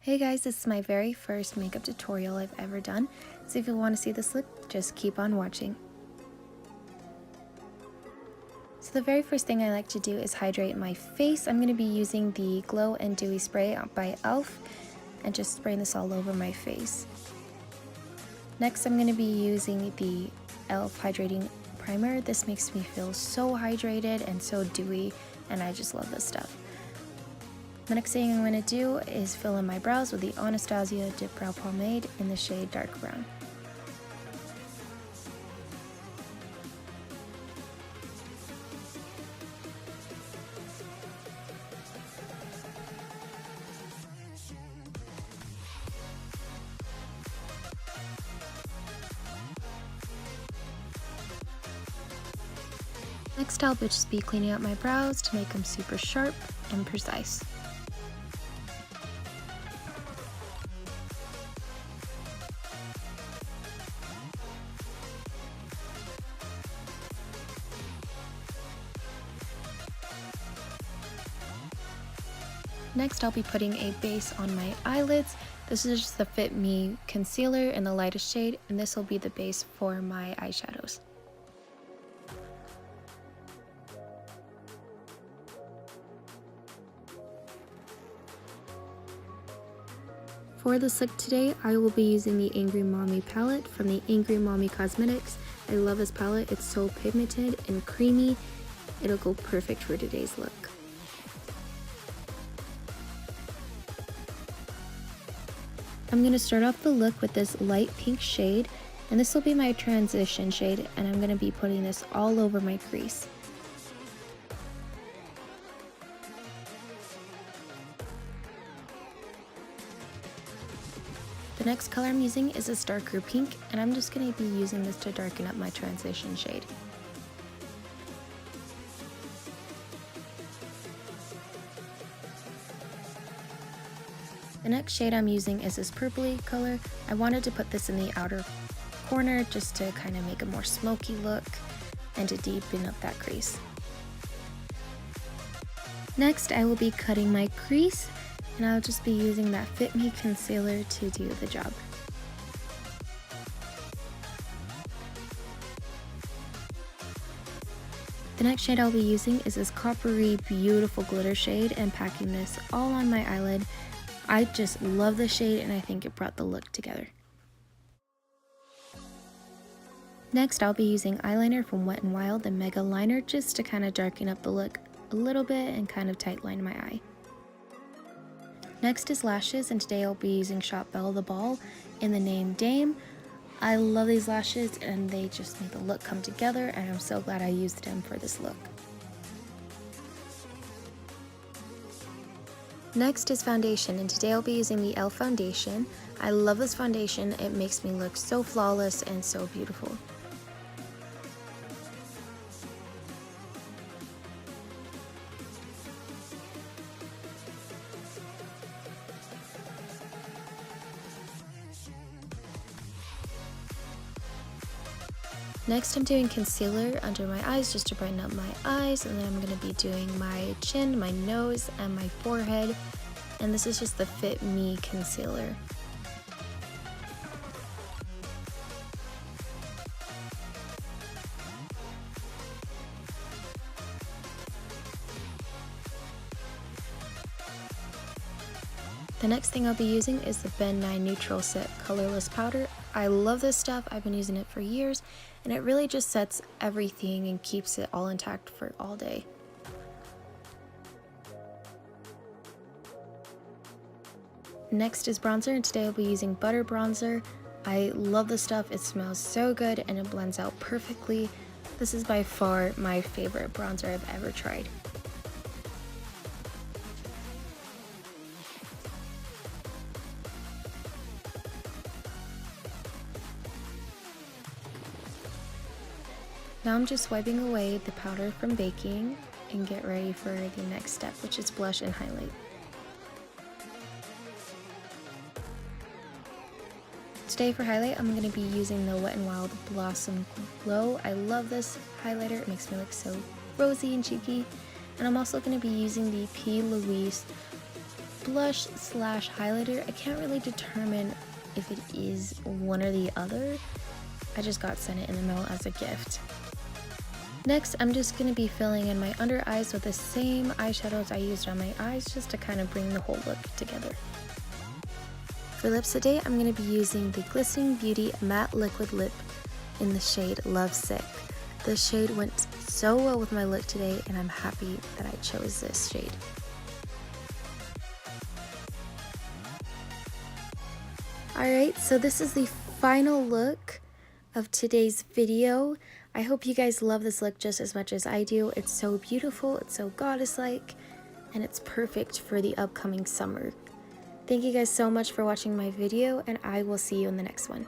Hey guys, this is my very first makeup tutorial I've ever done, so if you want to see this look, just keep on watching. So the very first thing I like to do is hydrate my face. I'm going to be using the Glow and Dewy Spray by Elf and just spraying this all over my face. Next I'm going to be using the Elf Hydrating Primer. This makes me feel so hydrated and so dewy, and I just love this stuff. The next thing I'm going to do is fill in my brows with the Anastasia Dipbrow Pomade in the shade Dark Brown. Next I'll just be cleaning up my brows to make them super sharp and precise. Next I'll be putting a base on my eyelids. This is just the Fit Me concealer in the lightest shade, and this will be the base for my eyeshadows. For this look today, I will be using the Angry Mommy palette from the Angry Mommy Cosmetics. I love this palette, it's so pigmented and creamy. It'll go perfect for today's look. I'm going to start off the look with this light pink shade, and this will be my transition shade, and I'm going to be putting this all over my crease. The next color I'm using is this darker pink, and I'm just going to be using this to darken up my transition shade. The next shade I'm using is this purpley color. I wanted to put this in the outer corner just to kind of make a more smoky look and to deepen up that crease. Next I will be cutting my crease, and I'll just be using that Fit Me concealer to do the job. The next shade I'll be using is this coppery beautiful glitter shade, and packing this all on my eyelid. I just love this shade and I think it brought the look together. Next I'll be using eyeliner from Wet n Wild, the megaliner, just to kind of darken up the look a little bit and kind of tightline my eye. Next is lashes, and today I'll be using shopbelleoftheball in the name Dame. I love these lashes and they just make the look come together, and I'm so glad I used them for this look. Next is foundation, and today I'll be using the e.l.f. foundation. I love this foundation, it makes me look so flawless and so beautiful. Next I'm doing concealer under my eyes just to brighten up my eyes, and then I'm going to be doing my chin, my nose, and my forehead, and this is just the Fit Me concealer. The next thing I'll be using is the Bennye Neutral Set Colorless Powder. I love this stuff, I've been using it for years, and it really just sets everything and keeps it all intact for all day. Next is bronzer, and today I'll be using Butter Bronzer. I love this stuff, it smells so good and it blends out perfectly. This is by far my favorite bronzer I've ever tried. Now I'm just wiping away the powder from baking and get ready for the next step, which is blush and highlight. Today for highlight, I'm going to be using the Wet n Wild Blosom Glow. I love this highlighter, it makes me look so rosy and cheeky. And I'm also going to be using the P. Louise blush slash highlighter. I can't really determine if it is one or the other. I just got sent it in the mail as a gift. Next, I'm just going to be filling in my under eyes with the same eyeshadows I used on my eyes, just to kind of bring the whole look together. For lips today, I'm going to be using the Glistening Beauty Matte Liquid Lip in the shade Love Sick. The shade went so well with my look today, and I'm happy that I chose this shade. Alright, so this is the final look of today's video. I hope you guys love this look just as much as I do. It's so beautiful, it's so goddess-like, and it's perfect for the upcoming summer. Thank you guys so much for watching my video, and I will see you in the next one.